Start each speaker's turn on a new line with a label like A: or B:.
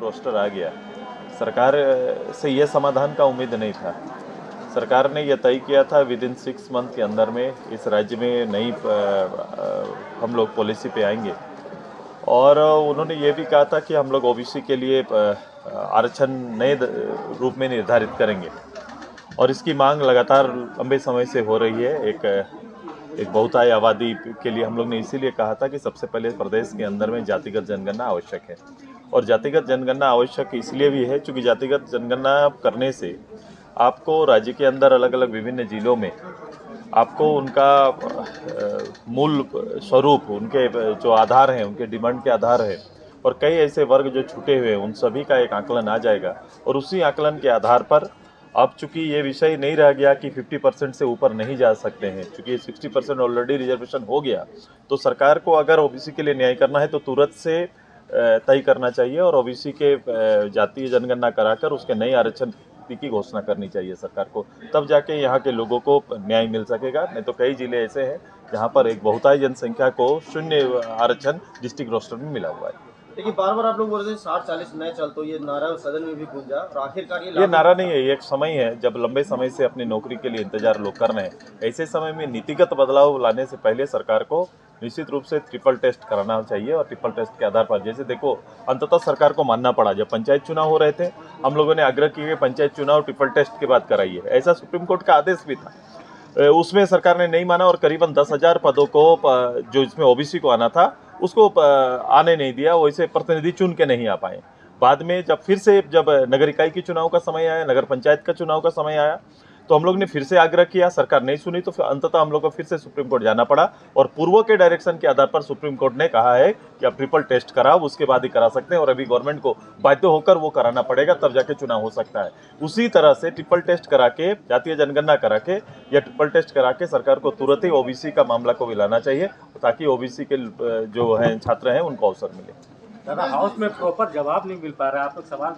A: Roster आ गया, सरकार से ये समाधान का उम्मीद नहीं था। सरकार ने यह तय किया था विद इन 6 मंथ के अंदर में इस राज्य में नई हम लोग पॉलिसी पे आएंगे, और उन्होंने ये भी कहा था कि हम लोग ओबीसी के लिए आरक्षण नए रूप में निर्धारित करेंगे, और इसकी मांग लगातार लंबे समय से हो रही है। एक बहुतायत आबादी के लिए हम लोग ने इसीलिए कहा था कि सबसे पहले प्रदेश के अंदर में जातिगत जनगणना आवश्यक है, और जातिगत जनगणना आवश्यक इसलिए भी है क्योंकि जातिगत जनगणना करने से आपको राज्य के अंदर अलग अलग विभिन्न जिलों में आपको उनका मूल स्वरूप, उनके जो आधार हैं, उनके डिमांड के आधार है, और कई ऐसे वर्ग जो छूटे हुए हैं उन सभी का एक आकलन आ जाएगा, और उसी आकलन के आधार पर अब चूंकि ये विषय नहीं रह गया कि 50% से ऊपर नहीं जा सकते हैं, चूंकि 60% ऑलरेडी रिजर्वेशन हो गया, तो सरकार को अगर ओबीसी के लिए न्याय करना है तो तुरंत से तय करना चाहिए, और ओबीसी के जातीय जनगणना कराकर उसके नए आरक्षण की घोषणा करनी चाहिए सरकार को, तब जाके यहाँ के लोगों को न्याय मिल सकेगा। नहीं तो कई जिले ऐसे हैं जहाँ पर एक बहुतायत जनसंख्या को 0 आरक्षण डिस्ट्रिक्ट रोस्टर में मिला हुआ है।
B: देखिए, बार बार आप लोग बोल रहे हैं 60-40 नए चल, तो ये नारा सदन में भी गूंजा, और आखिरकार
A: ये नारा नहीं है, ये एक समय है जब लंबे समय से अपनी नौकरी के लिए इंतजार लोग कर रहे हैं। ऐसे समय में नीतिगत बदलाव लाने से पहले सरकार को निश्चित रूप से ट्रिपल टेस्ट कराना चाहिए, और ट्रिपल टेस्ट के आधार पर, जैसे देखो, अंततः सरकार को मानना पड़ा, जब पंचायत चुनाव हो रहे थे हम लोगों ने आग्रह किया कि पंचायत चुनाव ट्रिपल टेस्ट के बाद कराइए, ऐसा सुप्रीम कोर्ट का आदेश भी था। उसमें सरकार ने नहीं माना, और करीबन 10,000 पदों को जो इसमें ओबीसी को आना था उसको आने नहीं दिया, वैसे प्रतिनिधि चुन के नहीं आ पाए। बाद में जब नगर इकाई के चुनाव का समय आया, नगर पंचायत का चुनाव का समय आया, तो हम लोग ने फिर से आग्रह किया, सरकार नहीं सुनी, तो अंततः हम लोग को फिर से सुप्रीम कोर्ट जाना पड़ा, और पूर्व के डायरेक्शन के आधार पर सुप्रीम कोर्ट ने कहा है कि आप ट्रिपल टेस्ट कराओ, उसके बाद ही करा सकते हैं, और अभी गवर्नमेंट को बाध्य होकर वो कराना पड़ेगा, तब जाके चुनाव हो सकता है। उसी तरह से ट्रिपल टेस्ट करा के, जातीय जनगणना करा के या ट्रिपल टेस्ट करा के सरकार को तुरंत ही ओबीसी का मामला को मिलाना चाहिए, ताकि ओबीसी के जो हैं छात्र हैं उनको अवसर मिले।
C: दादा, हाउस में प्रॉपर जवाब नहीं मिल पा रहा है, आप लोग सवाल